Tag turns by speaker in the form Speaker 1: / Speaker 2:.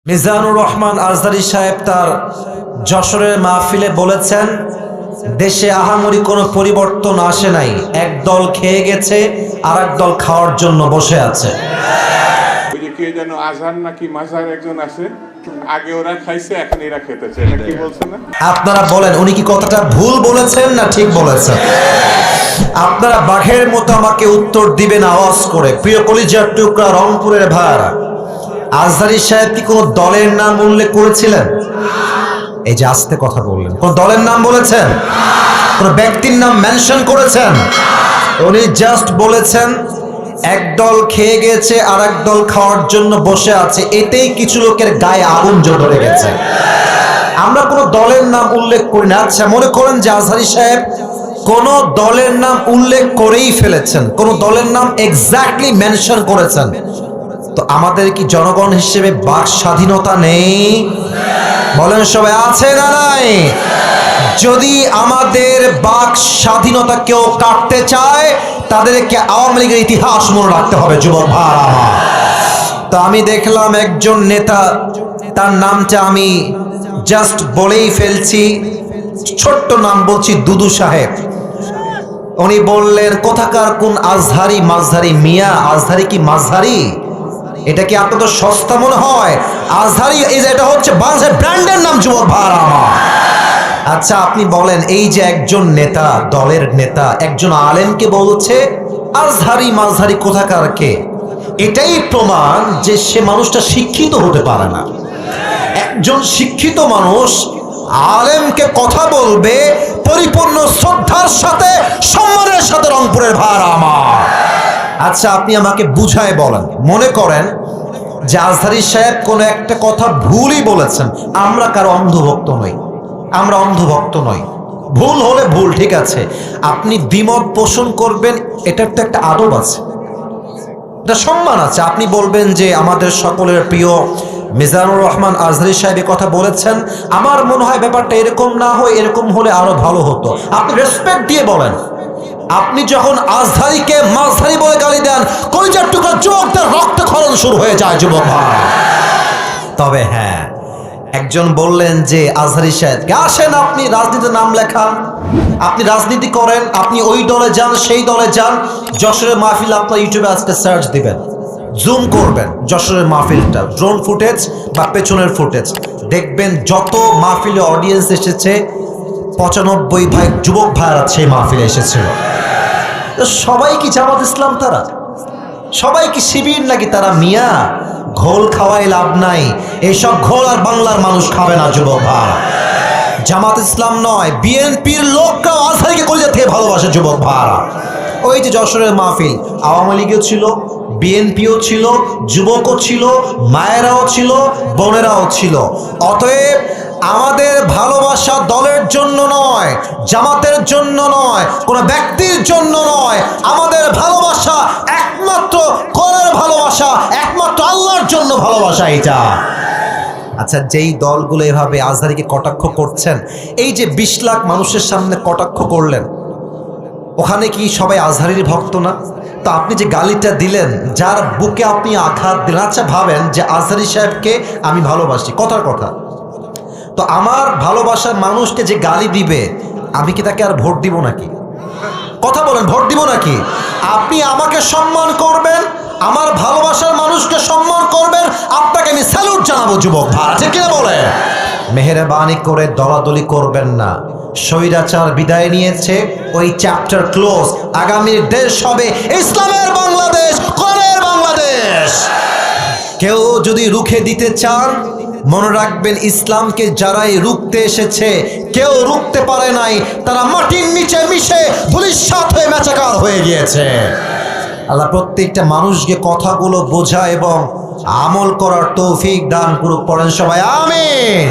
Speaker 1: মিজানুর রহমান আজহারী সাহেব তার যশোরের মাহফিলে বলেছেন, দেশে আহামরি কোনো পরিবর্তন আসে নাই, এক দল খেয়ে গেছে আর এক দল খাওয়ার জন্য বসে আছে।
Speaker 2: ওই যে কে যেন আজহার নাকি মাজার একজন আছে, আগে ওরা খাইছে এখন এরা খেতেছে, এটা কি বলছে না?
Speaker 1: আপনারা বলেন উনি কি কথাটা ভুল বলেছেন না ঠিক বলেছেন? আপনারা বাঘের মতো আমাকে উত্তর দিবেন আওয়াজ করে। প্রিয় কলিজার টুকরা রংপুরের ভাইরা, আজহারী সাহেব কি কোনো দলের নাম উল্লেখ করেছিলেন? এই যে আস্তে কথা বললেন, কোন দলের নাম বলেছেন? কোন ব্যক্তির নাম মেনশন করেছেন? উনি জাস্ট বলেছেন এক দল খেয়ে গেছে আর এক দল খাওয়ার জন্য বসে আছে, এতেই কিছু লোকের গায়ে আগুন ধরে গেছে। আমরা কোনো দলের নাম উল্লেখ করি না। আচ্ছা, মনে করেন যে আজহারী সাহেব কোন দলের নাম উল্লেখ করেই ফেলেছেন, কোন দলের নাম এক্স্যাক্টলি মেনশন করেছেন, তো আমাদের কি জনগণ হিসেবে বাক স্বাধীনতা নেই? বলেন সবাই, আছে না নাই? যদি আমাদের বাক স্বাধীনতা কেউ কাটতে চায়, তাদেরকে আওয়ামী লীগের ইতিহাস মনে রাখতে হবে। যুবক ভাইরা, তো আমি দেখলাম একজন নেতা, তার নামটা আমি জাস্ট বলেই ফেলছি, ছোট্ট নাম বলছি, দুদু সাহেব। উনি বললেন কোথাকার কোন আজহারি মাঝহারি মিয়া, আজহারি কি মাঝহারি? এটা কি আপনাদের সস্তা মনে হয়? আজহারি এটা হচ্ছে বাংলাদেশের ব্র্যান্ডের নাম। যুবক ভাইরা, আচ্ছা আপনি বলেন, এই যে একজন নেতা, দলের নেতা একজন আলেমকে বলছে আজহারি মাঝহারি কোথাকার কে, এটাই প্রমাণ যে সে মানুষটা শিক্ষিত হতে পারে না। একজন শিক্ষিত মানুষ আলেমকে কথা বলবে পরিপূর্ণ শ্রদ্ধার সাথে, সম্মানের সাথে। রংপুরের ভাইরা আমার, আচ্ছা আপনি আমাকে বুঝায় বলেন, মনে করেন যে আজহারী সাহেব কোনো একটা কথা ভুলই বলেছেন, আমরা কারো অন্ধভক্ত নই, আমরা অন্ধভক্ত নই, ভুল হলে ভুল, ঠিক আছে, আপনি দ্বিমত পোষণ করবেন, এটার তো একটা আদব আছে, এটা সম্মান আছে। আপনি বলবেন যে আমাদের সকলের প্রিয় মিজানুর রহমান আজহারী সাহেব কথা বলেছেন, আমার মনে হয় ব্যাপারটা এরকম না হয়, এরকম হলে আরো ভালো হতো। আপনি রেসপেক্ট দিয়ে বলেন। আপনি যখন আজহারীকে মাঝহারি বলে গালি দেন, কলিজার টুকরা যুবকদের রক্তক্ষরণ শুরু হয়ে যায়। যুবক ভাই, তবে হ্যাঁ, একজন বললেন যে আজহারী সাহেব আসেন, আপনি রাজনীতির নাম লেখান, আপনি রাজনীতি করেন, আপনি ওই দলে যান, সেই দলে যান। যশোরের মাহফিল আপনার ইউটিউবে আজকে সার্চ দিবেন, জুম করবেন যশোরের মাহফিলটা, ড্রোন ফুটেজ বা পেছনের ফুটেজ দেখবেন, যত মাহফিলে অডিয়েন্স এসেছে 95 ভাই যুবক ভাইরা সেই মাহফিলে এসেছিল। সবাই কি জামাত ইসলাম? তারা সবাই কি শিবির নাকি? তারা মিয়া, ঘোল খাওয়াই লাভ নাই, এইসব ঘোল আর বাংলার মানুষ খাবে না। যুবক ভাই, জামাত ইসলাম নয়, বিএনপির লোকরাও আজহারীকে কলিজা থেকে ভালোবাসে। যুবক ভাইরা, ওই যে যশোরের মাহফিল, আওয়ামী লীগও ছিল, বিএনপিও ছিল, যুবকও ছিল, মায়েরাও ছিল, বোনেরাও ছিল। অতএব আমাদের ভালোবাসা দলের জন্য নয়, জামাতের জন্য নয়, কোনো ব্যক্তির জন্য নয়, আমাদের ভালোবাসা একমাত্র কোরআনের ভালোবাসা, একমাত্র আল্লাহর জন্য ভালোবাসা এটা। আচ্ছা, যেই দলগুলো এভাবে আজহারীকে কটাক্ষ করছেন, এই যে 20 লাখ মানুষের সামনে কটাক্ষ করলেন, ওখানে কি সবাই আজহারীর ভক্ত না? তো আপনি যে গালিটা দিলেন, যার বুকে আপনি আঘাত দিলেন, আচ্ছা ভাবেন যে আজহারী সাহেবকে আমি ভালোবাসি, কথার কথা, তো আমার ভালোবাসার মানুষকে যে গালি দিবে, আমি কি তাকে আর ভোট দিব নাকি? কথা বলেন, ভোট দিব নাকি? আপনি আমাকে সম্মান করবেন, আমার ভালোবাসার মানুষকে সম্মান করবেন, আপনাকে আমি স্যালুট জানাবো। যুবক ভাই, ঠিক কিনা বলে? মেহেরবানি করে দলাদলি করবেন না। স্বৈরাচার বিদায় নিয়েছে, ওই চ্যাপ্টার ক্লোজ। আগামীর দেশ হবে ইসলামের বাংলাদেশ, কোরআনের বাংলাদেশ। কেউ যদি রুখে দিতে চান, মনে রাখবেন ইসলামকে যারাই রুখতে এসেছে, কেউ রুখতে পারে নাই, তারা মাটির নিচে মিশে ধূলিসাৎ হয়ে মেচাকার হয়ে গিয়েছে। আল্লাহ প্রত্যেকটা মানুষকে কথাগুলো বোঝা এবং আমল করার তৌফিক দান করুক। পড়েন সবাই আমিন।